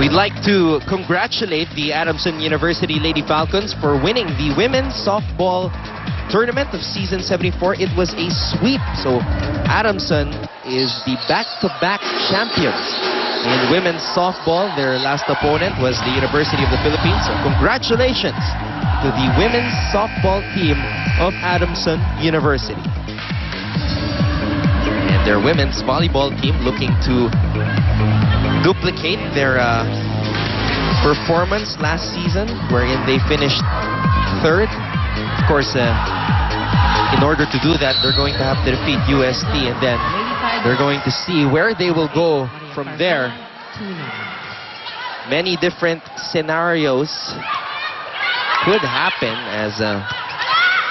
We'd like to congratulate the Adamson University Lady Falcons for winning the women's softball tournament of season 74. It was a sweep, so Adamson is the back-to-back champions in women's softball. Their last opponent was the University of the Philippines. So congratulations to the women's softball team of Adamson University. And their women's volleyball team looking to duplicate their performance last season, wherein they finished third. Of course, in order to do that, they're going to have to defeat UST, and then they're going to see where they will go from there. Many different scenarios could happen, as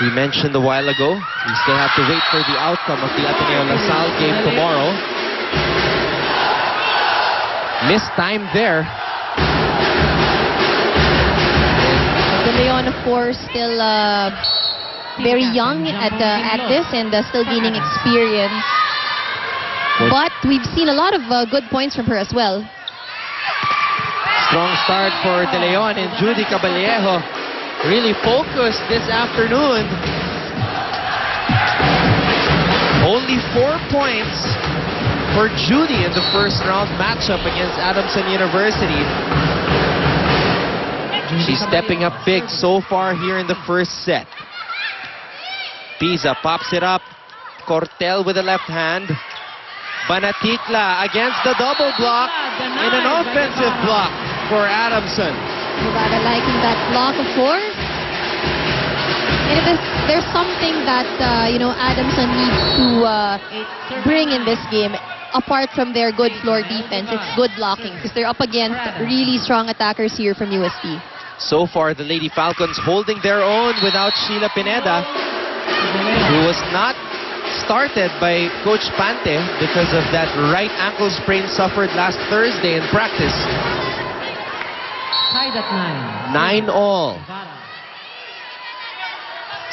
we mentioned a while ago. We still have to wait for the outcome of the Ateneo LaSalle game tomorrow. Missed time there. De Leon, of course, still very young at this and still gaining experience. But we've seen a lot of good points from her as well. Strong start for De Leon, and Judy Caballejo really focused this afternoon. Only 4 points for Judy in the first round matchup against Adamson University. She's stepping up big so far here in the first set. Pisa pops it up. Cortel with the left hand. Banatikla against the double block in an offensive block for Adamson. Nevada liking that block, of course. And there's something that Adamson needs to bring in this game. Apart from their good floor defense, it's good blocking, because they're up against really strong attackers here from UST. So far, the Lady Falcons holding their own without Sheila Pineda, who was not started by Coach Pante because of that right ankle sprain suffered last Thursday in practice. Tied at 9. 9-all.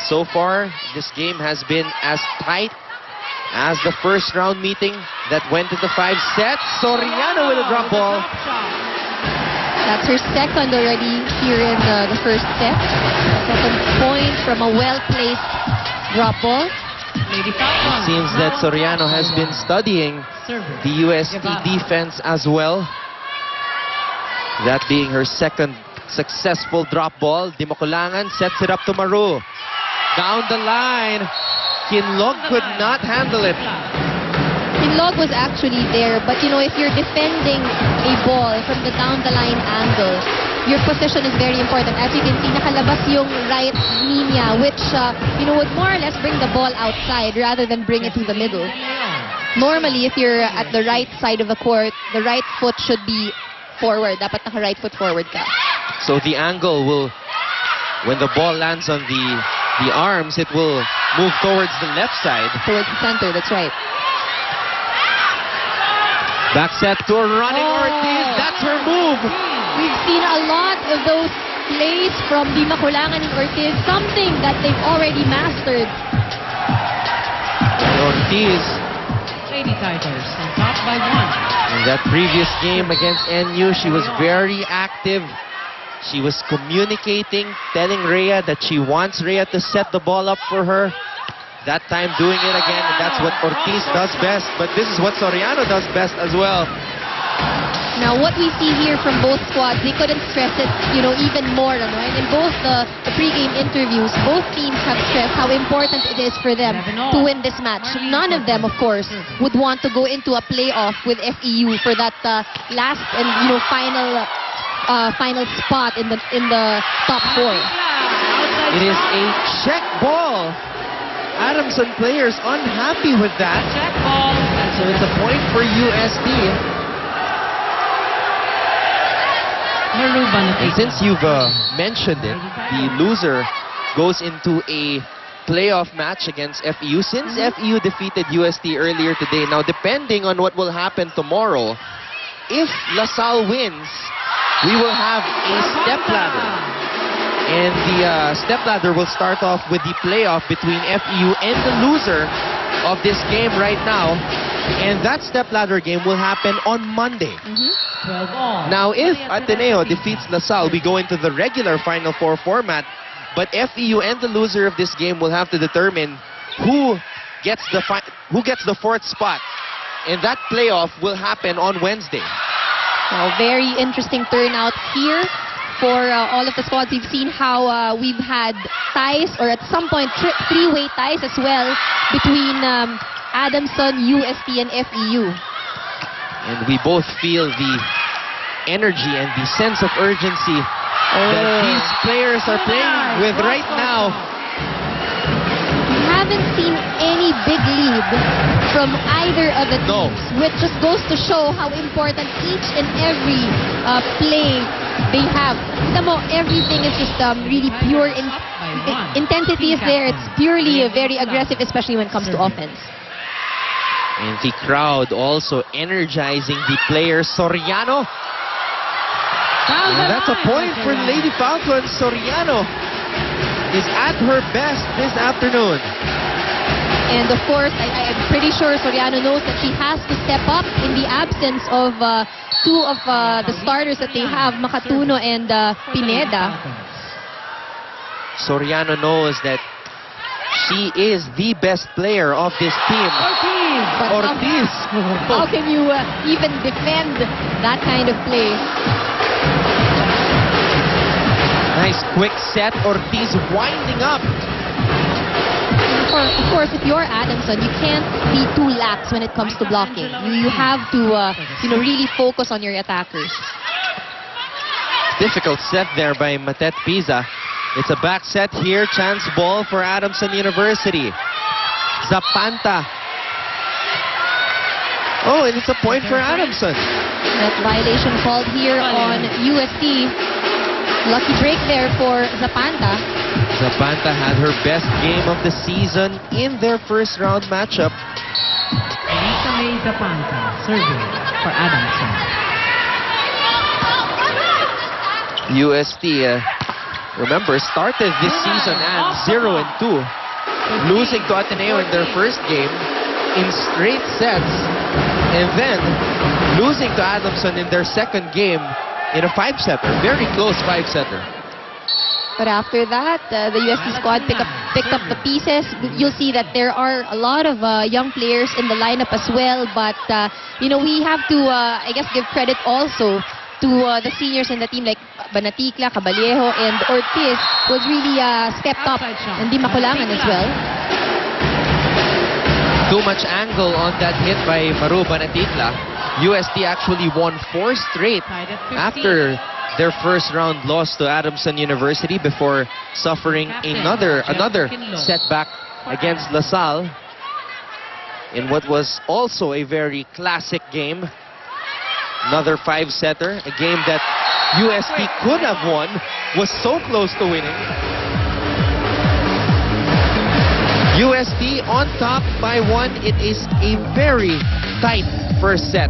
So far, this game has been as tight as the first round meeting that went into 5 sets. Soriano with a drop ball. That's her second already here in the first set. Second point from a well-placed drop ball. It seems that Soriano has been studying the UST defense as well. That being her second successful drop ball. Dimokulangan sets it up to Maru. Down the line. Kinlog could not handle it. Kinlog was actually there, but if you're defending a ball from the down-the-line angle, your position is very important. As you can see, nakalabas yung right knee niya, which, would more or less bring the ball outside rather than bring it to the middle. Normally, if you're at the right side of the court, the right foot should be forward. Dapat naka-right foot forward ka. So the angle will, when the ball lands on the arms, it will move towards the left side. Towards the center, that's right. Back set to a running Ortiz. That's her move. We've seen a lot of those plays from Dimokulangan and Ortiz, something that they've already mastered. Ortiz. Lady Tigers on top by 1. In that previous game against NU, she was very active. She was communicating, telling Rhea that she wants Rhea to set the ball up for her. That time doing it again, and that's what Ortiz does best. But this is what Soriano does best as well. Now, what we see here from both squads, they couldn't stress it, even more. And in both the pre-game interviews, both teams have stressed how important it is for them to win this match. None of them, of course, would want to go into a playoff with FEU for that last and final spot in the top 4. It is a check ball. Adamson players unhappy with that. Check ball. So it's a point for UST. And since you've mentioned it, the loser goes into a playoff match against FEU. Since FEU defeated UST earlier today, now depending on what will happen tomorrow, if LaSalle wins, we will have a stepladder. And the stepladder will start off with the playoff between FEU and the loser of this game right now. And that stepladder game will happen on Monday. 12 all. Now, if Ateneo defeats LaSalle, we go into the regular Final Four format. But FEU and the loser of this game will have to determine who gets the fourth spot. And that playoff will happen on Wednesday. Well, very interesting turnout here for all of the squads. We've seen how we've had ties, or at some point three-way ties as well, between Adamson, UST, and FEU. And we both feel the energy and the sense of urgency that these players are playing with right now. We haven't seen any big lead from either of the No. teams, which just goes to show how important each and every play they have. Mo, everything is just really pure. Intensity is there. It's purely very aggressive, especially when it comes to offense. And the crowd also energizing the players. Soriano. And that's a point for Lady Falcons. Soriano is at her best this afternoon. And of course, I'm pretty sure Soriano knows that she has to step up in the absence of two of the starters that they have, Makatuno and Pineda. Soriano knows that she is the best player of this team. But Ortiz. how can you even defend that kind of play? Nice quick set. Ortiz winding up. Of course, if you're Adamson, you can't be too lax when it comes to blocking. You have to, really focus on your attackers. Difficult set there by Matet Pisa. It's a back set here. Chance ball for Adamson University. Zapanta. Oh, and it's a point for Adamson. That violation called here on UST. Lucky break there for Zapanta. Zapanta had her best game of the season in their first round matchup. Elisa May Zapanta serving for Adamson. UST, remember, started this season at 0-2, losing to Ateneo in their first game in straight sets, and then losing to Adamson in their second game in a 5-setter, very close 5-setter. But after that, the UST squad picked up the pieces. You'll see that there are a lot of young players in the lineup as well. But, we have to, give credit also to the seniors in the team like Banaticla, Caballejo, and Ortiz was really stepped up. And Di Makulangan as well. Too much angle on that hit by Maru Banaticla. UST actually won 4 straight after their first round loss to Adamson University before suffering another setback against LaSalle in what was also a very classic game. Another 5-setter, a game that UST could have won, was so close to winning. UST on top by 1. It is a very tight first set.